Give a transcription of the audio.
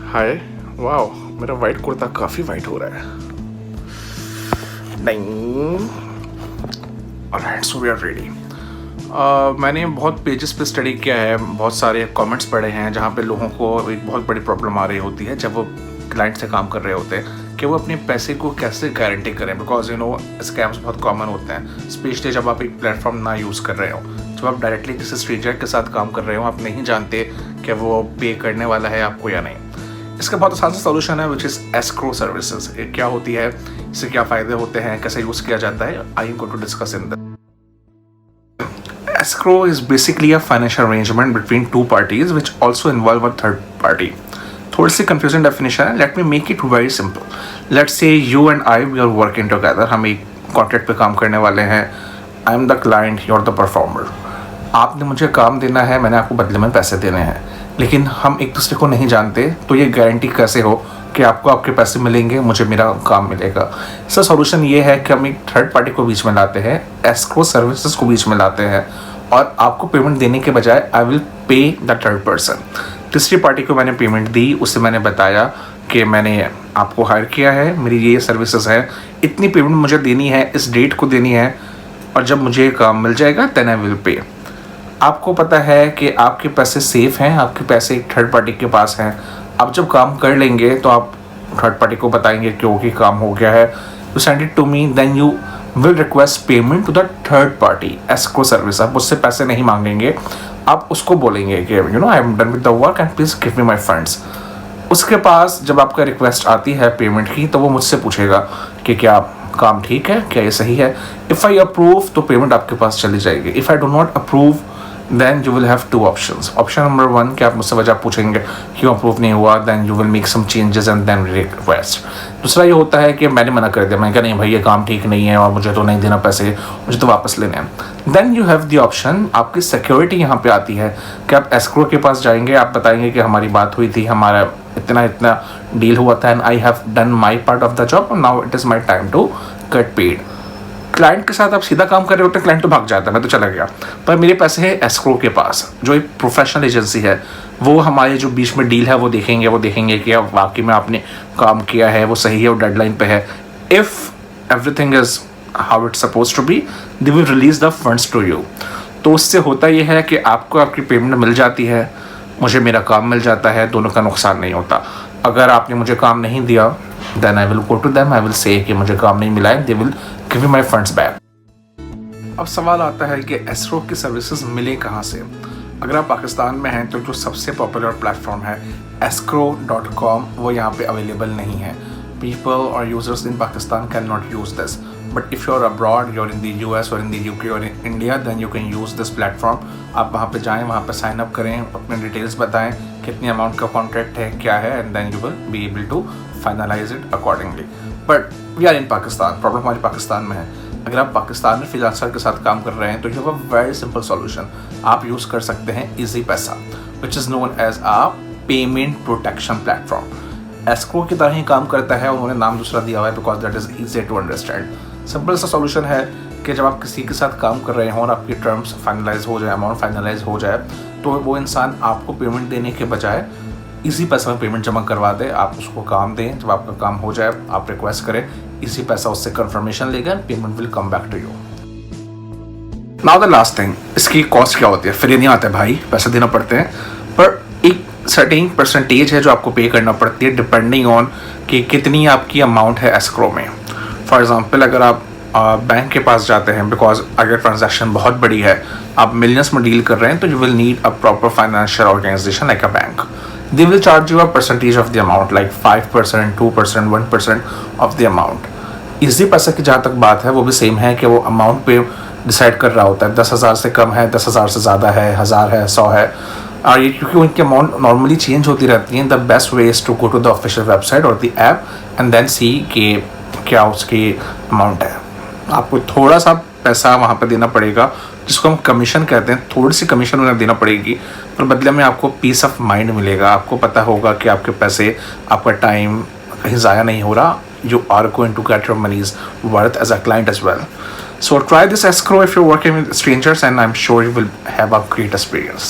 हाय, wow, मेरा white kurta काफ़ी white हो रहा है। नहीं, alright, so we are ready. मैंने बहुत पेजेस पे स्टडी किया है, बहुत सारे कमेंट्स पढ़े हैं जहाँ पे लोगों को एक बहुत बड़ी प्रॉब्लम आ रही होती है जब वो क्लाइंट से काम कर रहे होते हैं कि वो अपने पैसे को कैसे गारंटी करें, बिकॉज स्कैम्स बहुत कॉमन होते हैं, स्पेशली जब आप एक प्लेटफॉर्म ना यूज़ कर रहे हो। जब आप डायरेक्टली किसी स्ट्रेंजर के साथ काम कर रहे हो, आप नहीं जानते कि वो पे करने वाला है आपको या नहीं। इसका बहुत आसान सा सोल्यूशन है, विच इज़ एस्क्रो सर्विसेज। ये क्या होती है, इससे क्या फ़ायदे होते हैं, कैसे यूज़ किया जाता है, I am going to discuss in that. Escrow is basically a financial arrangement between two parties which also involve a third party. थोड़ी सी confusing definition है, let me make it very simple. Let's say you and I we are working together. हम एक contract पे काम करने वाले हैं. I am the client, you are the performer. आपने मुझे काम देना है, मैंने आपको बदले में पैसे देने हैं, लेकिन हम एक दूसरे को नहीं जानते, तो ये गारंटी कैसे हो कि आपको आपके पैसे मिलेंगे, मुझे मेरा काम मिलेगा। इसका सॉल्यूशन ये है कि हम एक थर्ड पार्टी को बीच में लाते हैं, एस्क्रो सर्विसेज को बीच में लाते हैं, और आपको पेमेंट देने के बजाय I will pay the third person. तीसरी पार्टी को मैंने पेमेंट दी, उससे मैंने बताया कि मैंने आपको हायर किया है, मेरी ये सर्विसेज है, इतनी पेमेंट मुझे देनी है, इस डेट को देनी है, और जब मुझे काम मिल जाएगा देन आई विल पे। आपको पता है कि आपके पैसे सेफ हैं, आपके पैसे एक थर्ड पार्टी के पास हैं। आप जब काम कर लेंगे तो आप थर्ड पार्टी को बताएंगे क्योंकि काम हो गया है, you send it to me, then you will request payment to the third party escrow service. आप उससे पैसे नहीं मांगेंगे, आप उसको बोलेंगे कि I am done with the work and please give me my funds. उसके पास जब आपका रिक्वेस्ट आती है पेमेंट की, तो वो मुझसे पूछेगा कि क्या काम ठीक है, क्या ये सही है। इफ़ आई अप्रूव तो पेमेंट आपके पास चली जाएगी, if I do not approve then you will have two options. Option number one कि आप मुझसे वजह पूछेंगे क्यों अप्रूव नहीं हुआ, then you will make some changes and then request. दूसरा ये होता है कि मैंने मना कर दिया, मैंने कहा नहीं भाई ये काम ठीक नहीं है और मुझे तो नहीं देना पैसे, मुझे तो वापस लेने हैं। Then you have the option, आपकी सिक्योरिटी यहाँ पे आती है कि आप एस्क्रो के पास जाएंगे, आप बताएंगे कि हमारी बात हुई थी, हमारा इतना इतना डील हुआ था, and I have done my part of the job and now it is my time to get paid. Client के साथ आप सीधा काम कर रहे होते हैं, क्लाइंट तो भाग जाता है, मैं तो चला गया, पर मेरे पैसे हैं एस्क्रो के पास, जो एक प्रोफेशनल एजेंसी है। वो हमारे जो बीच में डील है वो देखेंगे कि अब वाकई में आपने काम किया है, वो सही है, वो डेडलाइन पे है। If everything is how it's suppose to be, they will release the funds to you. तो उससे होता ये है कि आपको आपकी पेमेंट मिल जाती है, मुझे मेरा काम मिल जाता है, दोनों का नुकसान नहीं होता। अगर आपने मुझे काम नहीं दिया, then I will go to them, I will say कि मुझे काम नहीं मिला है, they will give me my funds back. अब सवाल आता है कि एस्क्रो की सर्विसेज मिले कहाँ से। अगर आप पाकिस्तान में हैं तो जो सबसे पॉपुलर प्लेटफॉर्म है escrow.com, वो यहाँ पे अवेलेबल नहीं है। पीपल और users in Pakistan can not use this, but if you are abroad, you are in the US और इन द UK और in India, then you can use this platform. आप वहाँ पे जाएँ, वहाँ पे साइन अप करें, अपने डिटेल्स बताएं, कितनी अमाउंट का कॉन्ट्रैक्ट है, क्या है, and then you will be able to finalise it accordingly. But we are in Pakistan, problem हमारी पाकिस्तान में है। अगर आप पाकिस्तान में फ्रीलांसर के साथ काम कर रहे हैं तो you have a very simple solution, आप यूज़ कर सकते हैं Easypaisa, which is known as a payment protection platform. Escrow की तरह ही काम करता है, उन्होंने नाम दूसरा दिया हुआ है because that is easy to understand. Simple सा सॉल्यूशन है कि जब आप किसी के साथ काम कर रहे हों और आपकी टर्म्स फाइनलाइज हो जाए, अमाउंट फाइनलाइज हो जाए, तो वो इंसान आपको पेमेंट देने के बजाय इसी पैसा में पेमेंट जमा करवा दे, आप उसको काम दें, जब आपका काम हो जाए आप रिक्वेस्ट करें, इसी पैसा उससे कंफर्मेशन लेगा, payment will come back to you. Now the last thing, इसकी कॉस्ट क्या होती है। फ्री नहीं आता है भाई, पैसे देना पड़ते हैं, पर एक सर्टेन परसेंटेज है जो आपको पे करना पड़ती है डिपेंडिंग ऑन कि कितनी आपकी अमाउंट है एस्क्रो में। फॉर एग्जाम्पल अगर आप बैंक के पास जाते हैं, बिकॉज अगर ट्रांजैक्शन बहुत बड़ी है, आप मिलियंस में डील कर रहे हैं, तो you will need a proper financial organisation like a bank. They will charge you a percentage of the amount, like 5%, 2%, 1% of the amount. इसी पैसे की जहाँ तक बात है वो भी सेम है कि वो अमाउंट पे डिसाइड कर रहा होता है, 10,000 से कम है, 10,000 से ज़्यादा है, 1,000 है, 100 है। और ये क्योंकि उनकी अमाउंट नॉर्मली चेंज होती रहती हैं, the best way is to go to the official website और the app and then see कि क्या उसकी अमाउंट है। आपको थोड़ा सा पैसा वहाँ पे देना पड़ेगा, जिसको हम कमीशन कहते हैं, थोड़ी सी कमीशन उन्हें देना पड़ेगी, पर बदले में आपको पीस ऑफ माइंड मिलेगा। आपको पता होगा कि आपके पैसे, आपका टाइम कहीं ज़ाया नहीं हो रहा। You are going to get your money's worth as a client as well. So try this escrow if you're working with strangers, and I'm sure you will have a great experience.